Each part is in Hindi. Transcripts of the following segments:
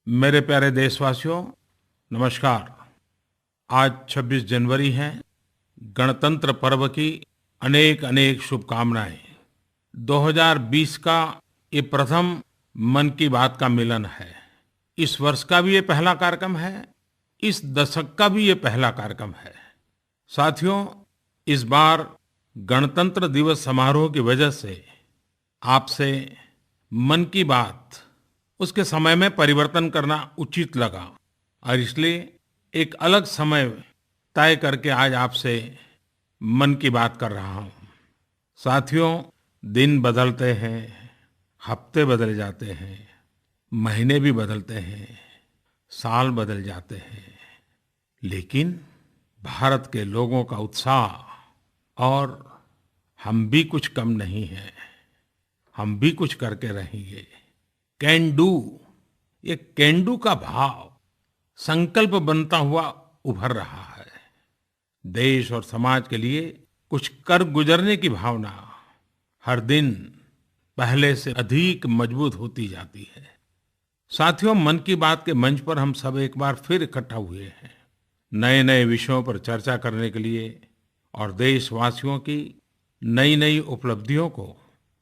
मेरे प्यारे देशवासियों, नमस्कार। आज 26 जनवरी है। गणतंत्र पर्व की अनेक अनेक शुभकामनाएं। 2020 का ये प्रथम मन की बात का मिलन है। इस वर्ष का भी ये पहला कार्यक्रम है। इस दशक का भी ये पहला कार्यक्रम है। साथियों, इस बार गणतंत्र दिवस समारोह की वजह से आपसे मन की बात उसके समय में परिवर्तन करना उचित लगा और इसलिए एक अलग समय तय करके आज आपसे मन की बात कर रहा हूं। साथियों, दिन बदलते हैं, हफ्ते बदल जाते हैं, महीने भी बदलते हैं, साल बदल जाते हैं, लेकिन भारत के लोगों का उत्साह और हम भी कुछ कम नहीं हैं। हम भी कुछ करके रहेंगे। कैन डू, ये कैन डू का भाव संकल्प बनता हुआ उभर रहा है। देश और समाज के लिए कुछ कर गुजरने की भावना हर दिन पहले से अधिक मजबूत होती जाती है। साथियों, मन की बात के मंच पर हम सब एक बार फिर इकट्ठा हुए हैं, नए नए विषयों पर चर्चा करने के लिए और देशवासियों की नई नई उपलब्धियों को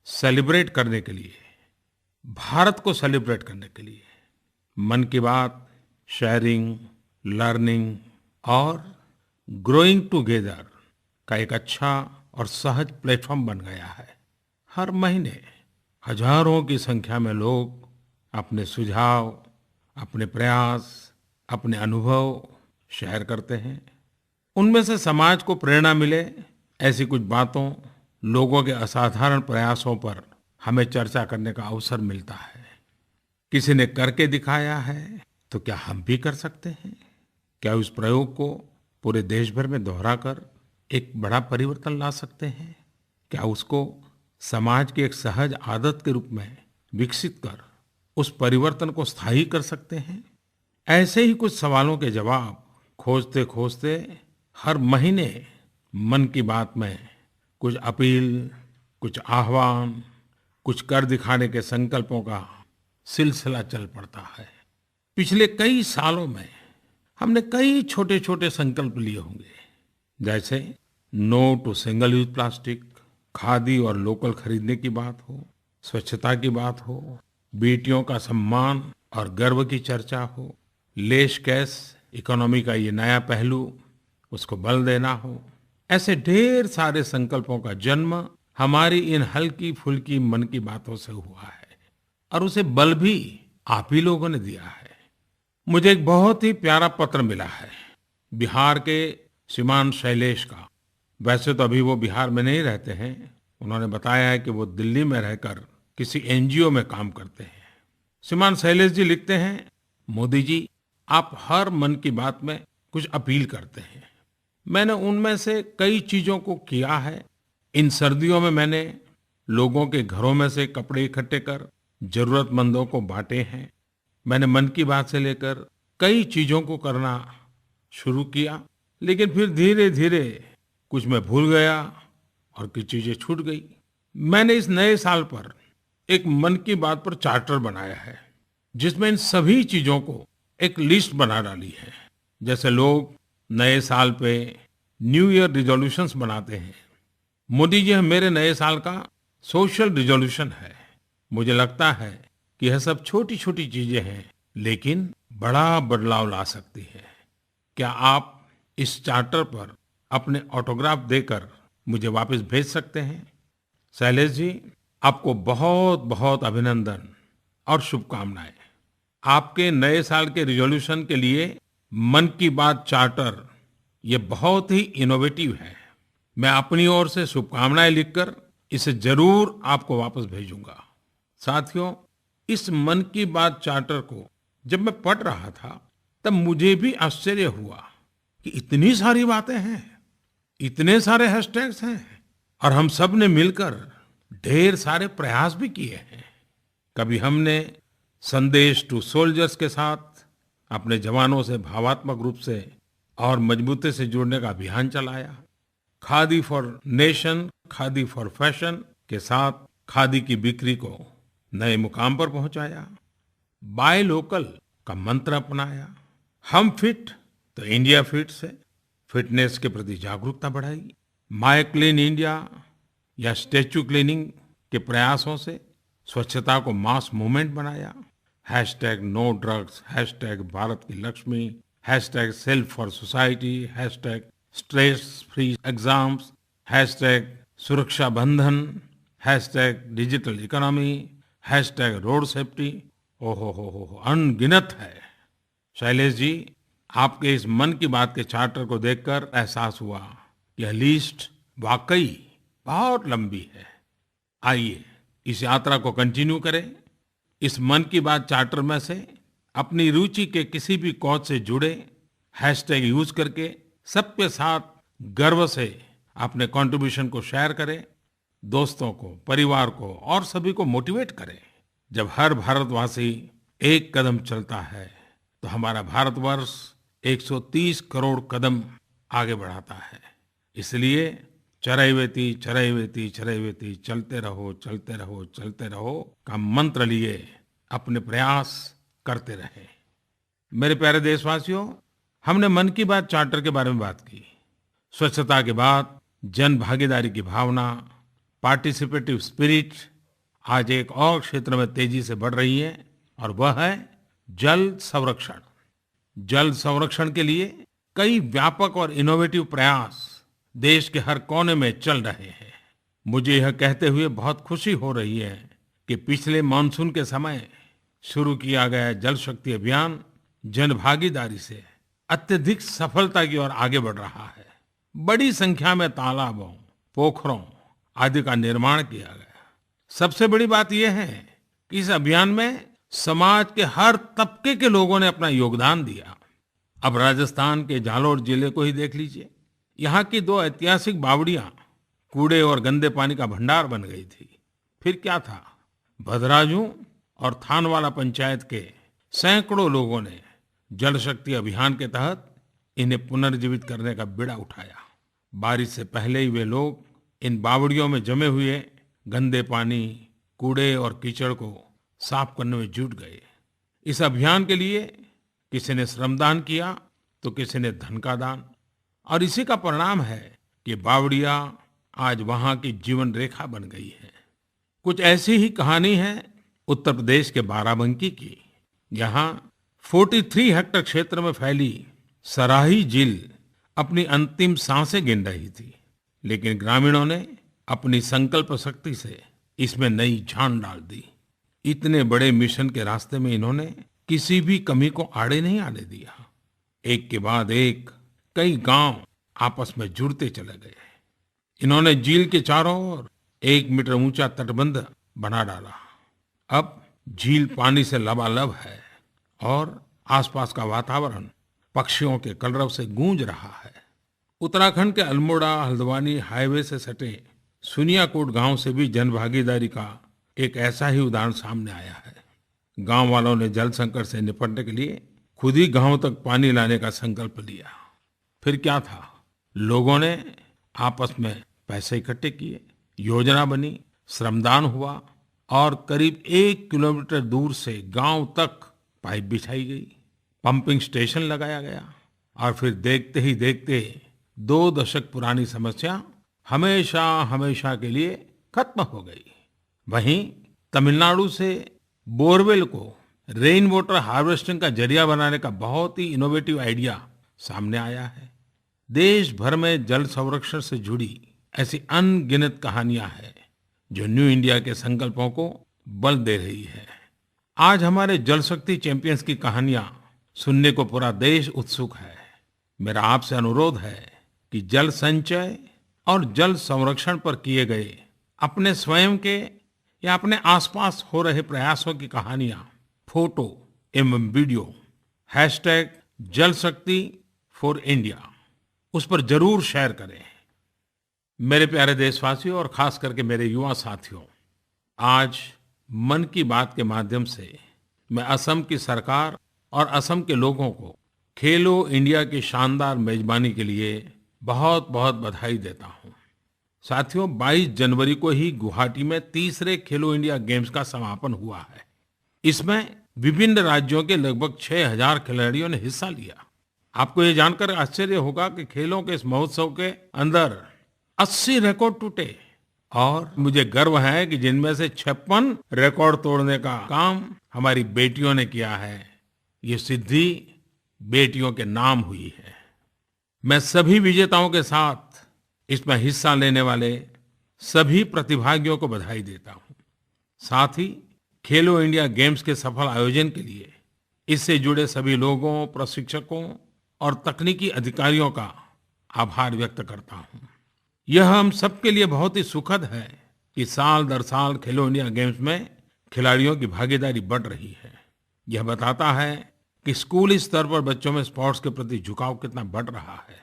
सेलिब्रेट करने के लिए, भारत को सेलिब्रेट करने के लिए। मन की बात शेयरिंग, लर्निंग और ग्रोइंग टुगेदर का एक अच्छा और सहज प्लेटफॉर्म बन गया है। हर महीने हजारों की संख्या में लोग अपने सुझाव, अपने प्रयास, अपने अनुभव शेयर करते हैं। उनमें से समाज को प्रेरणा मिले ऐसी कुछ बातों, लोगों के असाधारण प्रयासों पर हमें चर्चा करने का अवसर मिलता है। किसी ने करके दिखाया है तो क्या हम भी कर सकते हैं? क्या उस प्रयोग को पूरे देश भर में दोहराकर एक बड़ा परिवर्तन ला सकते हैं? क्या उसको समाज की एक सहज आदत के रूप में विकसित कर उस परिवर्तन को स्थायी कर सकते हैं? ऐसे ही कुछ सवालों के जवाब खोजते खोजते हर महीने मन की बात में कुछ अपील, कुछ आह्वान, कुछ कर दिखाने के संकल्पों का सिलसिला चल पड़ता है। पिछले कई सालों में हमने कई छोटे छोटे संकल्प लिए होंगे, जैसे no to single use plastic, khadi और लोकल खरीदने की बात हो, स्वच्छता की बात हो, बेटियों का सम्मान और गर्व की चर्चा हो, लेस कैश इकोनॉमी का ये नया पहलू, उसको बल देना हो। ऐसे ढेर सारे संकल्पों का जन्म हमारी इन हल्की फुल्की मन की बातों से हुआ है और उसे बल भी आप ही लोगों ने दिया है। मुझे एक बहुत ही प्यारा पत्र मिला है बिहार के श्रीमान शैलेश का। वैसे तो अभी वो बिहार में नहीं रहते हैं। उन्होंने बताया है कि वो दिल्ली में रहकर किसी एनजीओ में काम करते हैं। श्रीमान शैलेश जी लिखते हैं, मोदी जी, आप हर मन की बात में कुछ अपील करते हैं। मैंने उनमें से कई चीजों को किया है। इन सर्दियों में मैंने लोगों के घरों में से कपड़े इकट्ठे कर जरूरतमंदों को बांटे हैं। मैंने मन की बात से लेकर कई चीजों को करना शुरू किया, लेकिन फिर धीरे धीरे कुछ मैं भूल गया और कुछ चीजें छूट गई। मैंने इस नए साल पर एक मन की बात पर चार्टर बनाया है, जिसमें इन सभी चीजों को एक लिस्ट बना डाली है। जैसे लोग नए साल पे न्यू ईयर रिजोल्यूशंस बनाते हैं, मोदी जी, मेरे नए साल का सोशल रिजोल्यूशन है। मुझे लगता है कि यह सब छोटी छोटी चीजें हैं, लेकिन बड़ा बदलाव ला सकती है। क्या आप इस चार्टर पर अपने ऑटोग्राफ देकर मुझे वापस भेज सकते हैं? शैलेश जी, आपको बहुत बहुत अभिनंदन और शुभकामनाएं। आपके नए साल के रिजोल्यूशन के लिए मन की बात चार्टर ये बहुत ही इनोवेटिव है। मैं अपनी ओर से शुभकामनाएं लिखकर इसे जरूर आपको वापस भेजूंगा। साथियों, इस मन की बात चार्टर को जब मैं पढ़ रहा था तब मुझे भी आश्चर्य हुआ कि इतनी सारी बातें हैं, इतने सारे हैशटैग्स हैं और हम सब ने मिलकर ढेर सारे प्रयास भी किए हैं। कभी हमने संदेश टू सोल्जर्स के साथ अपने जवानों से भावात्मक रूप से और मजबूती से जुड़ने का अभियान चलाया। Khadi for nation, khadi for fashion के साथ खादी की बिक्री को नए मुकाम पर पहुंचाया। बाय लोकल का मंत्र अपनाया। हम फिट तो इंडिया फिट से फिटनेस के प्रति जागरूकता बढ़ाई। माय क्लीन इंडिया या स्टैच्यू क्लीनिंग के प्रयासों से स्वच्छता को मास मूवमेंट बनाया। Hashtag no drugs, hashtag Bharat की Lakshmi, hashtag self for society, hashtag stress free exams, hashtag Suraksha Bandhan, hashtag digital economy, hashtag road safety. हो अनगिनत है। शैलेश जी, आपके इस मन की बात के चार्टर को देखकर एहसास हुआ कि यह लिस्ट वाकई बहुत लंबी है। आइए इस यात्रा को कंटिन्यू करें। इस मन की बात चार्टर में से अपनी रुचि के किसी भी कॉज से जुड़े हैशटैग यूज करके सबके साथ गर्व से अपने कंट्रीब्यूशन को शेयर करें। दोस्तों को, परिवार को और सभी को मोटिवेट करें। जब हर भारतवासी एक कदम चलता है तो हमारा भारतवर्ष 130 करोड़ कदम आगे बढ़ाता है। इसलिए चरैवेति चरैवेति चरैवेति, चलते रहो चलते रहो चलते रहो का मंत्र लिए अपने प्रयास करते रहे। मेरे प्यारे देशवासियों, हमने मन की बात चार्टर के बारे में बात की। स्वच्छता के बाद जन भागीदारी की भावना, पार्टिसिपेटिव स्पिरिट आज एक और क्षेत्र में तेजी से बढ़ रही है और वह है जल संरक्षण। जल संरक्षण के लिए कई व्यापक और इनोवेटिव प्रयास देश के हर कोने में चल रहे हैं। मुझे यह कहते हुए बहुत खुशी हो रही है कि पिछले मानसून के समय शुरू किया गया जल शक्ति अभियान जन भागीदारी से अत्यधिक सफलता की ओर आगे बढ़ रहा है। बड़ी संख्या में तालाबों, पोखरों आदि का निर्माण किया गया। सबसे बड़ी बात यह है कि इस अभियान में समाज के हर तबके के लोगों ने अपना योगदान दिया। अब राजस्थान के जालोर जिले को ही देख लीजिए। यहाँ की 2 ऐतिहासिक बावड़ियां कूड़े और गंदे पानी का भंडार बन गई थी। फिर क्या था, भद्राजू और थानवाला पंचायत के सैकड़ों लोगों ने जल शक्ति अभियान के तहत इन्हें पुनर्जीवित करने का बीड़ा उठाया। बारिश से पहले ही वे लोग इन बावड़ियों में जमे हुए गंदे पानी, कूड़े और कीचड़ को साफ करने में जुट गए। इस अभियान के लिए किसी ने श्रमदान किया तो किसी ने धन का दान, और इसी का परिणाम है कि बावड़िया आज वहां की जीवन रेखा बन गई है। कुछ ऐसी ही कहानी है उत्तर प्रदेश के बाराबंकी की। यहाँ 43 हेक्टेयर क्षेत्र में फैली सराही झील अपनी अंतिम सांसें गिन रही थी, लेकिन ग्रामीणों ने अपनी संकल्प शक्ति से इसमें नई जान डाल दी। इतने बड़े मिशन के रास्ते में इन्होंने किसी भी कमी को आड़े नहीं आने दिया। एक के बाद एक कई गांव आपस में जुड़ते चले गए। इन्होंने झील के चारों ओर 1 मीटर ऊंचा तटबंध बना डाला। अब झील पानी से लबालब है और आसपास का वातावरण पक्षियों के कलरव से गूंज रहा है। उत्तराखंड के अल्मोड़ा हल्द्वानी हाईवे से सटे सुनियाकोट गांव से भी जन भागीदारी का एक ऐसा ही उदाहरण सामने आया है। गांव वालों ने जल संकट से निपटने के लिए खुद ही गांव तक पानी लाने का संकल्प लिया। फिर क्या था, लोगों ने आपस में पैसे इकट्ठे किए, योजना बनी, श्रमदान हुआ और करीब 1 किलोमीटर दूर से गांव तक पाइप बिछाई गई, पंपिंग स्टेशन लगाया गया और फिर देखते ही देखते 2 दशक पुरानी समस्या हमेशा हमेशा के लिए खत्म हो गई। वहीं तमिलनाडु से बोरवेल को रेन वाटर हार्वेस्टिंग का जरिया बनाने का बहुत ही इनोवेटिव आइडिया सामने आया है। देश भर में जल संरक्षण से जुड़ी ऐसी अनगिनत कहानियां हैं जो न्यू इंडिया के संकल्पों को बल दे रही है। आज हमारे जल शक्ति चैंपियंस की कहानियां सुनने को पूरा देश उत्सुक है। मेरा आपसे अनुरोध है कि जल संचय और जल संरक्षण पर किए गए अपने स्वयं के या अपने आसपास हो रहे प्रयासों की कहानियां फोटो एवं वीडियो हैशटैग जल शक्ति फॉर इंडिया उस पर जरूर शेयर करें। मेरे प्यारे देशवासियों और खास करके मेरे युवा साथियों, आज मन की बात के माध्यम से मैं असम की सरकार और असम के लोगों को खेलो इंडिया की शानदार मेजबानी के लिए बहुत बहुत बधाई देता हूं। साथियों, 22 जनवरी को ही गुवाहाटी में तीसरे खेलो इंडिया गेम्स का समापन हुआ है। इसमें विभिन्न राज्यों के लगभग 6000 खिलाड़ियों ने हिस्सा लिया। आपको ये जानकर आश्चर्य होगा कि खेलों के इस महोत्सव के अंदर 80 रिकॉर्ड टूटे और मुझे गर्व है कि जिनमें से 56 रिकॉर्ड तोड़ने का काम हमारी बेटियों ने किया है। ये सिद्धि बेटियों के नाम हुई है। मैं सभी विजेताओं के साथ इसमें हिस्सा लेने वाले सभी प्रतिभागियों को बधाई देता हूँ। साथ ही खेलो इंडिया गेम्स के सफल आयोजन के लिए इससे जुड़े सभी लोगों, प्रशिक्षकों और तकनीकी अधिकारियों का आभार व्यक्त करता हूँ। यह हम सबके लिए बहुत ही सुखद है कि साल दर साल खेलो इंडिया गेम्स में खिलाड़ियों की भागीदारी बढ़ रही है। यह बताता है कि स्कूली स्तर पर बच्चों में स्पोर्ट्स के प्रति झुकाव कितना बढ़ रहा है।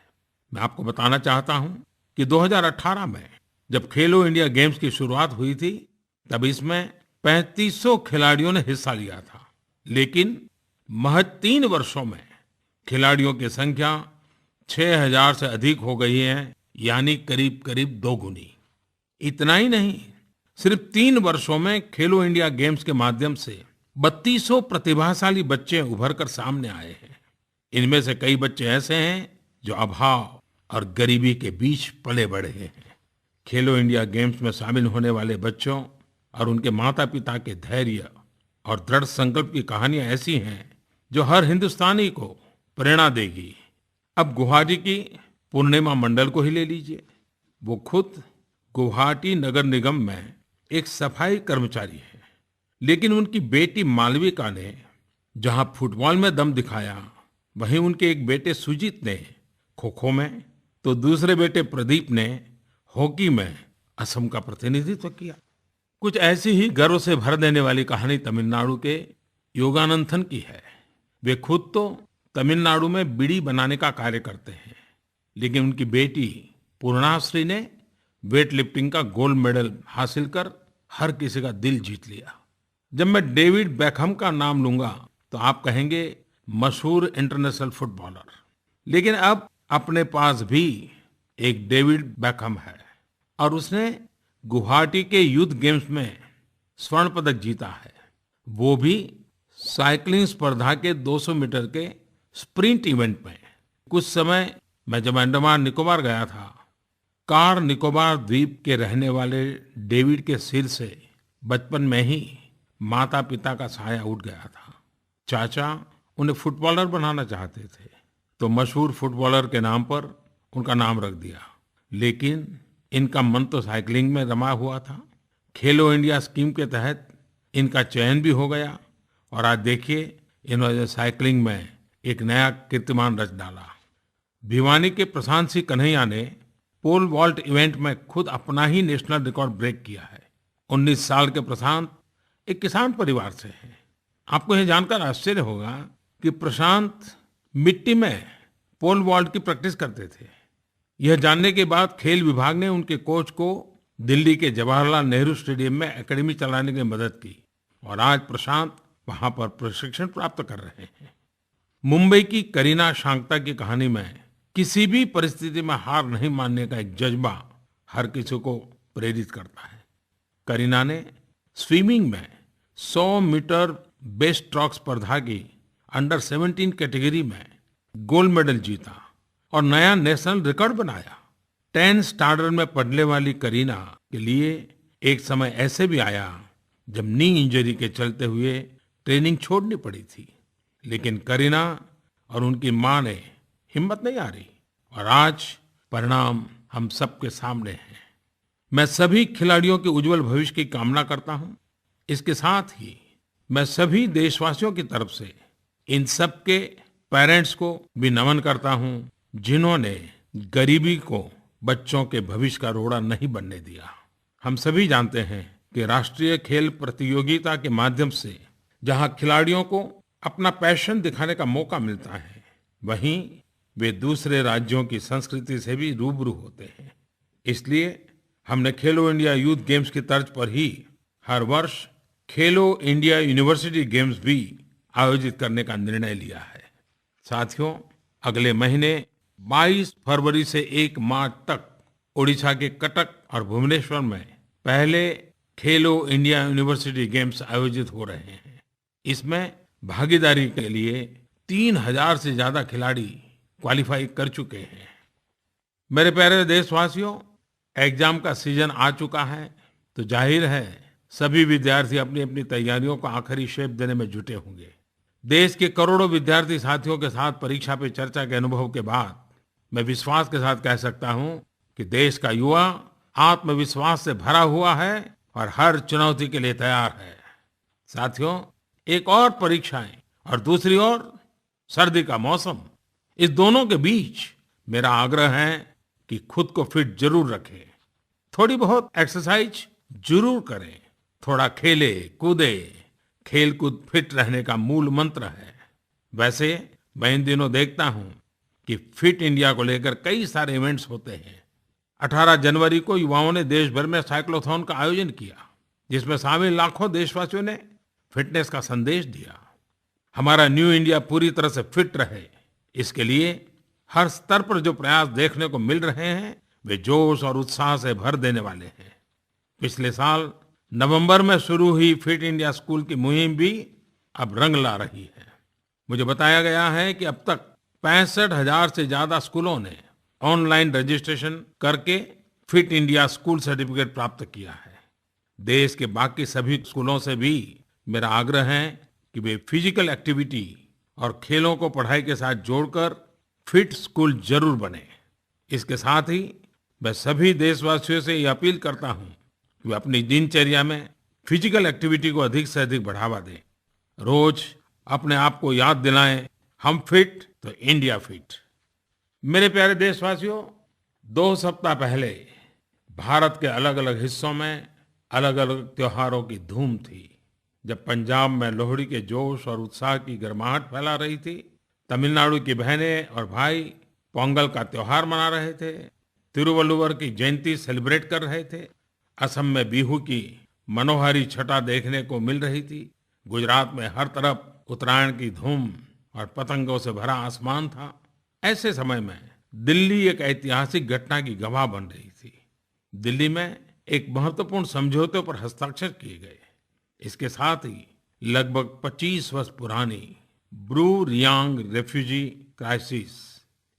मैं आपको बताना चाहता हूं कि 2018 में जब खेलो इंडिया गेम्स की शुरुआत हुई थी, तब इसमें 3500 खिलाड़ियों ने हिस्सा लिया था, लेकिन महज 3 वर्षों में खिलाड़ियों की संख्या 6000 से अधिक हो गई है, यानी करीब करीब दोगुनी। इतना ही नहीं, सिर्फ 3 वर्षों में खेलो इंडिया गेम्स के माध्यम से 3200 प्रतिभाशाली बच्चे उभर कर सामने आए हैं। इनमें से कई बच्चे ऐसे हैं जो अभाव और गरीबी के बीच पले बढ़े हैं। खेलो इंडिया गेम्स में शामिल होने वाले बच्चों और उनके माता पिता के धैर्य और दृढ़ संकल्प की कहानियां ऐसी हैं जो हर हिंदुस्तानी को प्रेरणा देगी। अब गुवाहाटी की पूर्णिमा मंडल को ही ले लीजिए। वो खुद गुवाहाटी नगर निगम में एक सफाई कर्मचारी है, लेकिन उनकी बेटी मालविका ने जहां फुटबॉल में दम दिखाया, वहीं उनके एक बेटे सुजीत ने खो खो में, तो दूसरे बेटे प्रदीप ने हॉकी में असम का प्रतिनिधित्व किया। कुछ ऐसी ही गर्व से भर देने वाली कहानी तमिलनाडु के योगानंथन की है। वे खुद तो तमिलनाडु में बीड़ी बनाने का कार्य करते हैं, लेकिन उनकी बेटी पूर्णाश्री ने वेट लिफ्टिंग का गोल्ड मेडल हासिल कर हर किसी का दिल जीत लिया। जब मैं डेविड बेकहम का नाम लूंगा तो आप कहेंगे मशहूर इंटरनेशनल फुटबॉलर, लेकिन अब अपने पास भी एक डेविड बेकहम है और उसने गुवाहाटी के यूथ गेम्स में स्वर्ण पदक जीता है, वो भी साइकिलिंग स्पर्धा के 200 मीटर के स्प्रिंट इवेंट में। कुछ समय मैं जब अंडमान निकोबार गया था, कार निकोबार द्वीप के रहने वाले डेविड के सिर से बचपन में ही माता पिता का साया उठ गया था। चाचा उन्हें फुटबॉलर बनाना चाहते थे, तो मशहूर फुटबॉलर के नाम पर उनका नाम रख दिया, लेकिन इनका मन तो साइकिलिंग में रमा हुआ था। खेलो इंडिया स्कीम के तहत इनका चयन भी हो गया और आज देखिए इन्होंने साइकिलिंग में एक नया कीर्तिमान रच डाला। भिवानी के प्रशांत सिंह कन्हैया ने पोल वॉल्ट इवेंट में खुद अपना ही नेशनल रिकॉर्ड ब्रेक किया है। 19 साल के प्रशांत एक किसान परिवार से हैं। आपको यह जानकर आश्चर्य होगा कि प्रशांत मिट्टी में पोल वॉल्ट की प्रैक्टिस करते थे। यह जानने के बाद खेल विभाग ने उनके कोच को दिल्ली के जवाहरलाल नेहरू स्टेडियम में एकेडमी चलाने की मदद की और आज प्रशांत वहां पर प्रशिक्षण प्राप्त कर रहे हैं। मुंबई की करीना शांक्ता की कहानी में किसी भी परिस्थिति में हार नहीं मानने का एक जज्बा हर किसी को प्रेरित करता है। करीना ने स्विमिंग में 100 मीटर बेस्ट स्ट्रोक स्पर्धा की अंडर 17 कैटेगरी में गोल्ड मेडल जीता और नया नेशनल रिकॉर्ड बनाया। 10 स्टैंडर्ड में पढ़ने वाली करीना के लिए एक समय ऐसे भी आया जब नी इंजरी के चलते हुए ट्रेनिंग छोड़नी पड़ी थी, लेकिन करीना और उनकी मां ने हिम्मत नहीं हारी और आज परिणाम हम सबके सामने है। मैं सभी खिलाड़ियों के उज्जवल भविष्य की कामना करता हूं। इसके साथ ही मैं सभी देशवासियों की तरफ से इन सब के पेरेंट्स को भी नमन करता हूं, जिन्होंने गरीबी को बच्चों के भविष्य का रोड़ा नहीं बनने दिया। हम सभी जानते हैं कि राष्ट्रीय खेल प्रतियोगिता के माध्यम से जहां खिलाड़ियों को अपना पैशन दिखाने का मौका मिलता है, वहीं वे दूसरे राज्यों की संस्कृति से भी रूबरू होते हैं। इसलिए हमने खेलो इंडिया यूथ गेम्स की तर्ज पर ही हर वर्ष खेलो इंडिया यूनिवर्सिटी गेम्स भी आयोजित करने का निर्णय लिया है। साथियों, अगले महीने 22 फरवरी से 1 मार्च तक ओडिशा के कटक और भुवनेश्वर में पहले खेलो इंडिया यूनिवर्सिटी गेम्स आयोजित हो रहे हैं। इसमें भागीदारी के लिए 3000 से ज्यादा खिलाड़ी क्वालिफाई कर चुके हैं। मेरे प्यारे देशवासियों, एग्जाम का सीजन आ चुका है, तो जाहिर है सभी विद्यार्थी अपनी अपनी तैयारियों को आखिरी शेप देने में जुटे होंगे। देश के करोड़ों विद्यार्थी साथियों के साथ परीक्षा पे चर्चा के अनुभव के बाद मैं विश्वास के साथ कह सकता हूं कि देश का युवा आत्मविश्वास से भरा हुआ है और हर चुनौती के लिए तैयार है। साथियों, एक और परीक्षाएं और दूसरी ओर सर्दी का मौसम, इस दोनों के बीच मेरा आग्रह है कि खुद को फिट जरूर रखें, थोड़ी बहुत एक्सरसाइज जरूर करें, थोड़ा खेले कूदे। खेल कूद फिट रहने का मूल मंत्र है। वैसे मैं इन दिनों देखता हूं कि फिट इंडिया को लेकर कई सारे इवेंट्स होते हैं। 18 जनवरी को युवाओं ने देश भर में साइक्लोथॉन का आयोजन किया, जिसमें शामिल लाखों देशवासियों ने फिटनेस का संदेश दिया। हमारा न्यू इंडिया पूरी तरह से फिट रहे, इसके लिए हर स्तर पर जो प्रयास देखने को मिल रहे हैं वे जोश और उत्साह से भर देने वाले हैं। पिछले साल नवंबर में शुरू हुई फिट इंडिया स्कूल की मुहिम भी अब रंग ला रही है। मुझे बताया गया है कि अब तक 65,000 से ज्यादा स्कूलों ने ऑनलाइन रजिस्ट्रेशन करके फिट इंडिया स्कूल सर्टिफिकेट प्राप्त किया है। देश के बाकी सभी स्कूलों से भी मेरा आग्रह है कि वे फिजिकल एक्टिविटी और खेलों को पढ़ाई के साथ जोड़कर फिट स्कूल जरूर बने। इसके साथ ही मैं सभी देशवासियों से ये अपील करता हूं कि वे अपनी दिनचर्या में फिजिकल एक्टिविटी को अधिक से अधिक बढ़ावा दें। रोज अपने आप को याद दिलाएं, हम फिट तो इंडिया फिट। मेरे प्यारे देशवासियों, 2 सप्ताह पहले भारत के अलग अलग हिस्सों में अलग अलग त्योहारों की धूम थी। जब पंजाब में लोहड़ी के जोश और उत्साह की गर्माहट फैला रही थी, तमिलनाडु की बहनें और भाई पोंगल का त्योहार मना रहे थे, तिरुवल्लुवर की जयंती सेलिब्रेट कर रहे थे, असम में बिहू की मनोहारी छटा देखने को मिल रही थी, गुजरात में हर तरफ उत्तरायण की धूम और पतंगों से भरा आसमान था। ऐसे समय में दिल्ली एक ऐतिहासिक घटना की गवाह बन रही थी। दिल्ली में एक महत्वपूर्ण समझौते पर हस्ताक्षर किए गए। इसके साथ ही लगभग 25 वर्ष पुरानी ब्रू रियांग रेफ्यूजी क्राइसिस,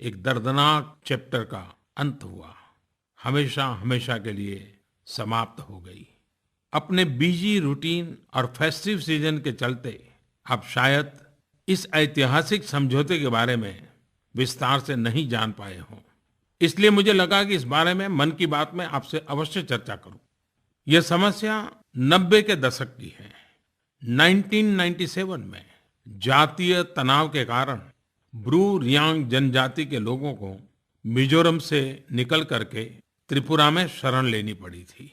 एक दर्दनाक चैप्टर का अंत हुआ, हमेशा हमेशा के लिए समाप्त हो गई। अपने बिजी रूटीन और फेस्टिव सीजन के चलते आप शायद इस ऐतिहासिक समझौते के बारे में विस्तार से नहीं जान पाए हों। इसलिए मुझे लगा कि इस बारे में मन की बात में आपसे अवश्य चर्चा करूं। यह समस्या 90 के दशक की है। 1997 में जातीय तनाव के कारण ब्रू रियांग जनजाति के लोगों को मिजोरम से निकल करके त्रिपुरा में शरण लेनी पड़ी थी।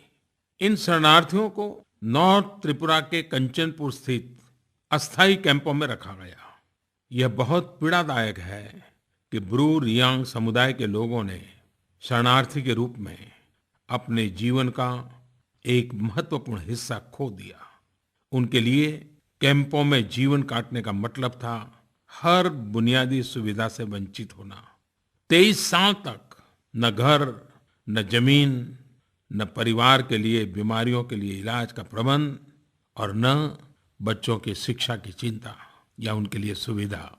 इन शरणार्थियों को नॉर्थ त्रिपुरा के कंचनपुर स्थित अस्थायी कैंपों में रखा गया। यह बहुत पीड़ादायक है कि ब्रू रियांग समुदाय के लोगों ने शरणार्थी के रूप में अपने जीवन का एक महत्वपूर्ण हिस्सा खो दिया। उनके लिए कैंपों में जीवन काटने का मतलब था हर बुनियादी सुविधा से वंचित होना। 23 साल तक न घर, न जमीन, न परिवार के लिए बीमारियों के लिए इलाज का प्रबंध और न बच्चों की शिक्षा की चिंता या उनके लिए सुविधा।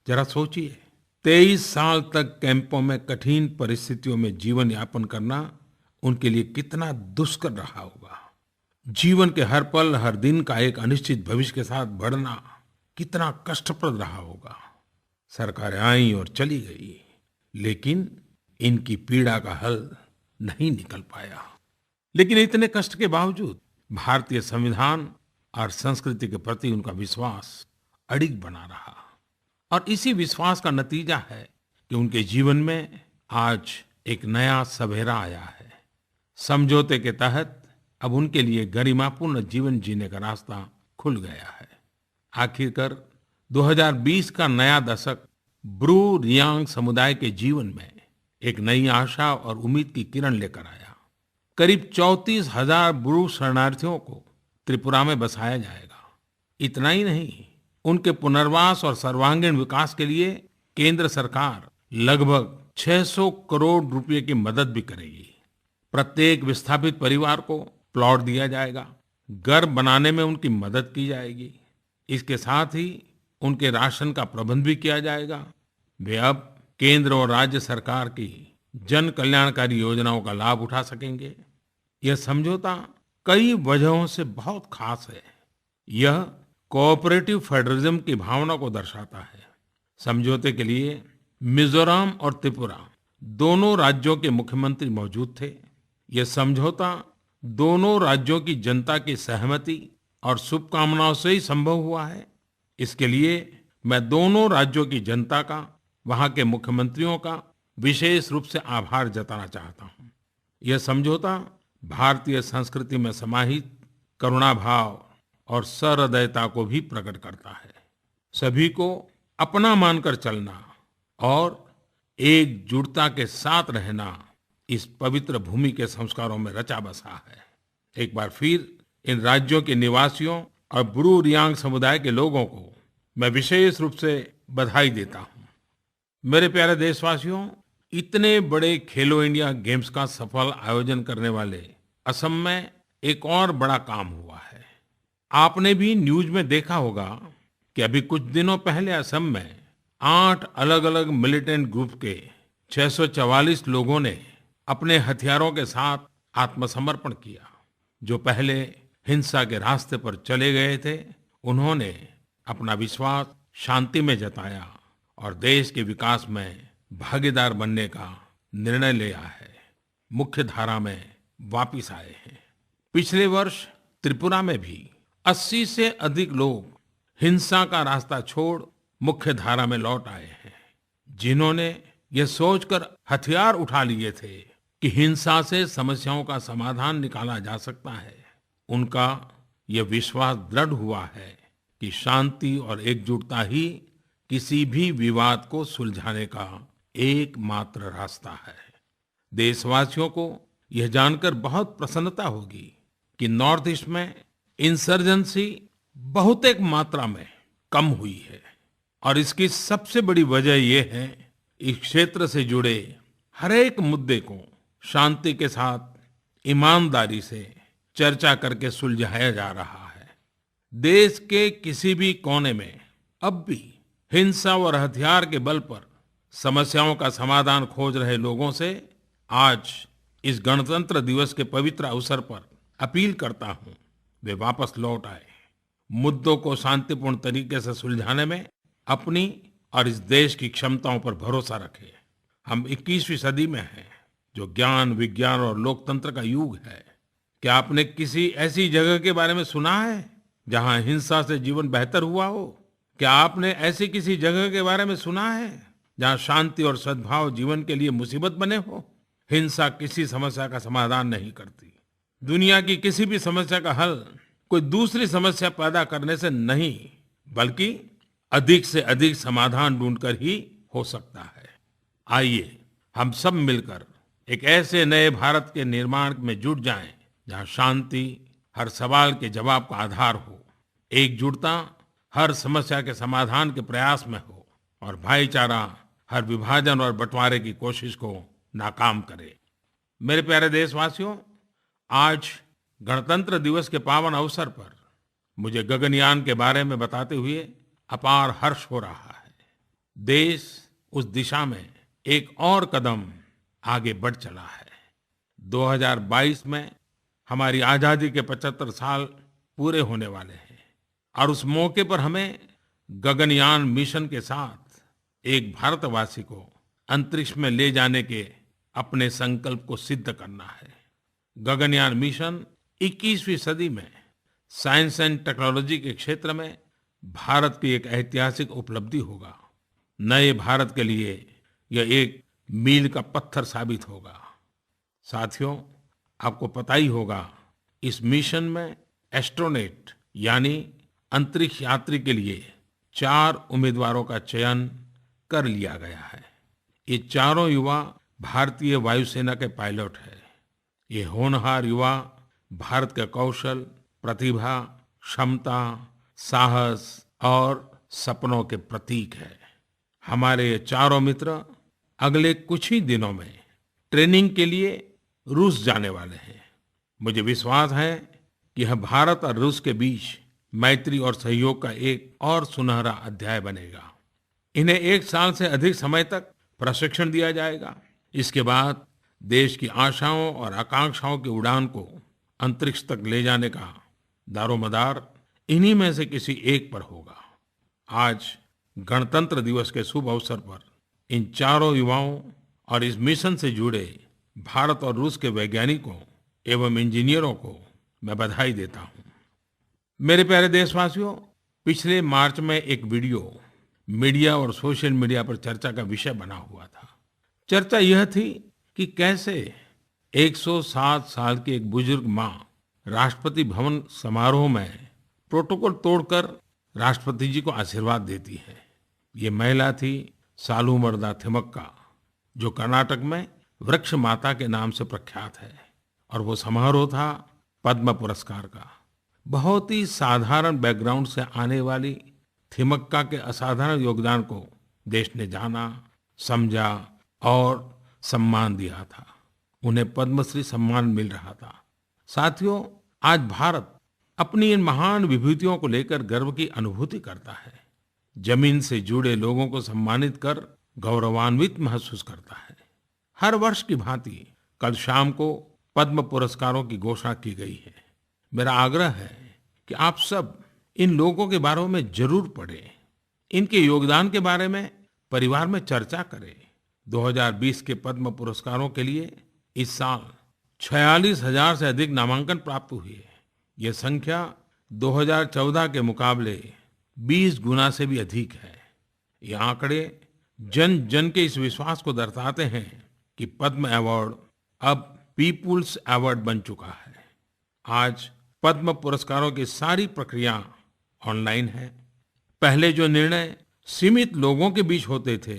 जरा सोचिए, 23 साल तक कैंपों में कठिन परिस्थितियों में जीवन यापन करना उनके लिए कितना दुष्कर रहा होगा। जीवन के हर पल, हर दिन का एक अनिश्चित भविष्य के साथ बढ़ना कितना कष्टप्रद रहा होगा। सरकारें आईं और चली गई, लेकिन इनकी पीड़ा का हल नहीं निकल पाया। लेकिन इतने कष्ट के बावजूद भारतीय संविधान और संस्कृति के प्रति उनका विश्वास अडिग बना रहा। और इसी विश्वास का नतीजा है कि उनके जीवन में आज एक नया सवेरा आया है। समझौते के तहत अब उनके लिए गरिमापूर्ण जीवन जीने का रास्ता खुल गया है। आखिरकार 2020 का नया दशक ब्रू रियांग समुदाय के जीवन में एक नई आशा और उम्मीद की किरण लेकर आया। करीब 34,000 ब्रू शरणार्थियों को त्रिपुरा में बसाया जाएगा। इतना ही नहीं, उनके पुनर्वास और सर्वांगीण विकास के लिए केंद्र सरकार लगभग 600 करोड़ रुपए की मदद भी करेगी। प्रत्येक विस्थापित परिवार को प्लॉट दिया जाएगा, घर बनाने में उनकी मदद की जाएगी। इसके साथ ही उनके राशन का प्रबंध भी किया जाएगा। वे अब केंद्र और राज्य सरकार की जन कल्याणकारी योजनाओं का लाभ उठा सकेंगे। यह समझौता कई वजहों से बहुत खास है। यह कोऑपरेटिव फेडरलिज्म की भावना को दर्शाता है। समझौते के लिए मिजोरम और त्रिपुरा दोनों राज्यों के मुख्यमंत्री मौजूद थे। यह समझौता दोनों राज्यों की जनता की सहमति और शुभकामनाओं से ही संभव हुआ है। इसके लिए मैं दोनों राज्यों की जनता का, वहां के मुख्यमंत्रियों का विशेष रूप से आभार जताना चाहता हूं। यह समझौता भारतीय संस्कृति में समाहित करुणा भाव और सहृदयता को भी प्रकट करता है। सभी को अपना मानकर चलना और एकजुटता के साथ रहना इस पवित्र भूमि के संस्कारों में रचा बसा है। एक बार फिर इन राज्यों के निवासियों और ब्रू रियांग समुदाय के लोगों को मैं विशेष रूप से बधाई देता हूं। मेरे प्यारे देशवासियों, इतने बड़े खेलो इंडिया गेम्स का सफल आयोजन करने वाले असम में एक और बड़ा काम हुआ है। आपने भी न्यूज में देखा होगा कि अभी कुछ दिनों पहले असम में 8 अलग-अलग मिलिटेंट ग्रुप के 644 लोगों ने अपने हथियारों के साथ आत्मसमर्पण किया। जो पहले हिंसा के रास्ते पर चले गए थे, उन्होंने अपना विश्वास शांति में जताया और देश के विकास में भागीदार बनने का निर्णय लिया है। मुख्य धारा में वापस आए हैं। पिछले वर्ष त्रिपुरा में भी 80 से अधिक लोग हिंसा का रास्ता छोड़ मुख्य धारा में लौट आए हैं, जिन्होंने ये सोचकर हथियार उठा लिए थे कि हिंसा से समस्याओं का समाधान निकाला जा सकता है। उनका यह विश्वास दृढ़ हुआ है कि शांति और एकजुटता ही किसी भी विवाद को सुलझाने का एकमात्र रास्ता है। देशवासियों को यह जानकर बहुत प्रसन्नता होगी कि नॉर्थ ईस्ट में इंसर्जेंसी बहुत एक मात्रा में कम हुई है और इसकी सबसे बड़ी वजह यह है इस क्षेत्र से जुड़े हर एक मुद्दे को शांति के साथ ईमानदारी से चर्चा करके सुलझाया जा रहा है। देश के किसी भी कोने में अब भी हिंसा और हथियार के बल पर समस्याओं का समाधान खोज रहे लोगों से आज इस गणतंत्र दिवस के पवित्र अवसर पर अपील करता हूं, वे वापस लौट आए, मुद्दों को शांतिपूर्ण तरीके से सुलझाने में अपनी और इस देश की क्षमताओं पर भरोसा रखें। हम 21वीं सदी में हैं, जो ज्ञान, विज्ञान और लोकतंत्र का युग है। क्या आपने किसी ऐसी जगह के बारे में सुना है जहां हिंसा से जीवन बेहतर हुआ हो? क्या आपने ऐसी किसी जगह के बारे में सुना है जहां शांति और सद्भाव जीवन के लिए मुसीबत बने हो? हिंसा किसी समस्या का समाधान नहीं करती। दुनिया की किसी भी समस्या का हल कोई दूसरी समस्या पैदा करने से नहीं, बल्कि अधिक से अधिक समाधान ढूंढकर ही हो सकता है। आइए हम सब मिलकर एक ऐसे नए भारत के निर्माण में जुट जाएं, जहां शांति हर सवाल के जवाब का आधार हो, एकजुटता हर समस्या के समाधान के प्रयास में हो और भाईचारा हर विभाजन और बंटवारे की कोशिश को नाकाम करे। मेरे प्यारे देशवासियों, आज गणतंत्र दिवस के पावन अवसर पर मुझे गगनयान के बारे में बताते हुए अपार हर्ष हो रहा है। देश उस दिशा में एक और कदम आगे बढ़ चला है। 2022 में हमारी आजादी के 75 साल पूरे होने वाले हैं और उस मौके पर हमें गगनयान मिशन के साथ एक भारतवासी को अंतरिक्ष में ले जाने के अपने संकल्प को सिद्ध करना है। गगनयान मिशन 21वीं सदी में साइंस एंड टेक्नोलॉजी के क्षेत्र में भारत की एक ऐतिहासिक उपलब्धि होगा। नए भारत के लिए यह एक मील का पत्थर साबित होगा। साथियों, आपको पता ही होगा, इस मिशन में एस्ट्रोनॉट यानी अंतरिक्ष यात्री के लिए 4 उम्मीदवारों का चयन कर लिया गया है। ये चारों युवा भारतीय वायुसेना के पायलट हैं। ये होनहार युवा भारत के कौशल, प्रतिभा, क्षमता, साहस और सपनों के प्रतीक है। हमारे ये चारों मित्र अगले कुछ ही दिनों में ट्रेनिंग के लिए रूस जाने वाले हैं। मुझे विश्वास है कि यह भारत और रूस के बीच मैत्री और सहयोग का एक और सुनहरा अध्याय बनेगा। इन्हें 1 साल से अधिक समय तक प्रशिक्षण दिया जाएगा। इसके बाद देश की आशाओं और आकांक्षाओं की उड़ान को अंतरिक्ष तक ले जाने का दारोमदार इन्हीं में से किसी एक पर होगा। आज गणतंत्र दिवस के शुभ अवसर पर इन चारों युवाओं और इस मिशन से जुड़े भारत और रूस के वैज्ञानिकों एवं इंजीनियरों को मैं बधाई देता हूं। मेरे प्यारे देशवासियों, पिछले मार्च में एक वीडियो मीडिया और सोशल मीडिया पर चर्चा का विषय बना हुआ था। चर्चा यह थी कि कैसे 107 साल की एक बुजुर्ग मां राष्ट्रपति भवन समारोह में प्रोटोकॉल तोड़कर राष्ट्रपति जी को आशीर्वाद देती है। ये महिला थी सालूमरदा थिमक्का, जो कर्नाटक में वृक्ष माता के नाम से प्रख्यात है, और वो समारोह था पद्म पुरस्कार का। बहुत ही साधारण बैकग्राउंड से आने वाली थिमक्का के असाधारण योगदान को देश ने जाना, समझा और सम्मान दिया था। उन्हें पद्मश्री सम्मान मिल रहा था। साथियों, आज भारत अपनी इन महान विभूतियों को लेकर गर्व की अनुभूति करता है। जमीन से जुड़े लोगों को सम्मानित कर गौरवान्वित महसूस करता है। हर वर्ष की भांति कल शाम को पद्म पुरस्कारों की घोषणा की गई है। मेरा आग्रह है कि आप सब इन लोगों के बारे में जरूर पढ़ें, इनके योगदान के बारे में परिवार में चर्चा करें। 2020 के पद्म पुरस्कारों के लिए इस साल 46,000 से अधिक नामांकन प्राप्त हुए। यह संख्या 2014 के मुकाबले 20 गुना से भी अधिक है। ये आंकड़े जन जन के इस विश्वास को दर्शाते हैं कि पद्म अवार्ड अब पीपुल्स अवार्ड बन चुका है। आज पद्म पुरस्कारों की सारी प्रक्रिया ऑनलाइन है। पहले जो निर्णय सीमित लोगों के बीच होते थे,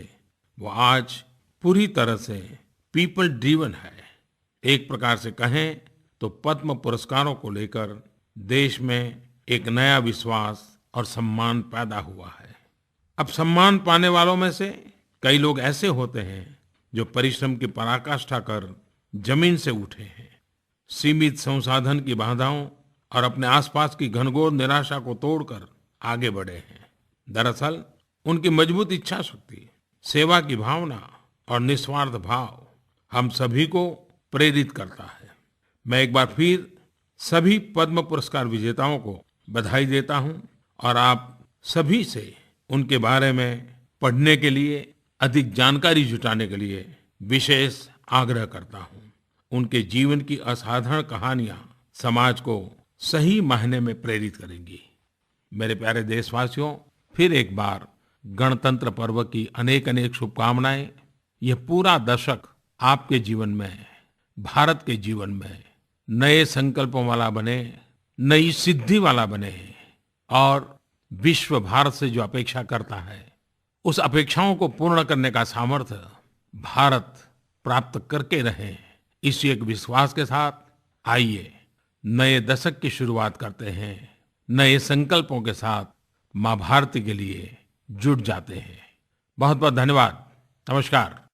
वो आज पूरी तरह से पीपल ड्रिवन है। एक प्रकार से कहें तो पद्म पुरस्कारों को लेकर देश में एक नया विश्वास और सम्मान पैदा हुआ है। अब सम्मान पाने वालों में से कई लोग ऐसे होते हैं जो परिश्रम की पराकाष्ठा कर जमीन से उठे हैं, सीमित संसाधन की बाधाओं और अपने आसपास की घनघोर निराशा को तोड़कर आगे बढ़े हैं। दरअसल उनकी मजबूत इच्छा शक्ति, सेवा की भावना और निस्वार्थ भाव हम सभी को प्रेरित करता है। मैं एक बार फिर सभी पद्म पुरस्कार विजेताओं को बधाई देता हूं और आप सभी से उनके बारे में पढ़ने के लिए, अधिक जानकारी जुटाने के लिए विशेष आग्रह करता हूं। उनके जीवन की असाधारण कहानियां समाज को सही मायने में प्रेरित करेंगी। मेरे प्यारे देशवासियों, फिर एक बार गणतंत्र पर्व की अनेक अनेक शुभकामनाएं। यह पूरा दशक आपके जीवन में, भारत के जीवन में नए संकल्पों वाला बने, नई सिद्धि वाला बने और विश्व भारत से जो अपेक्षा करता है, उस अपेक्षाओं को पूर्ण करने का सामर्थ्य भारत प्राप्त करके रहे। इसी एक विश्वास के साथ आइए नए दशक की शुरुआत करते हैं। नए संकल्पों के साथ माँ भारती के लिए जुट जाते हैं। बहुत बहुत धन्यवाद। नमस्कार।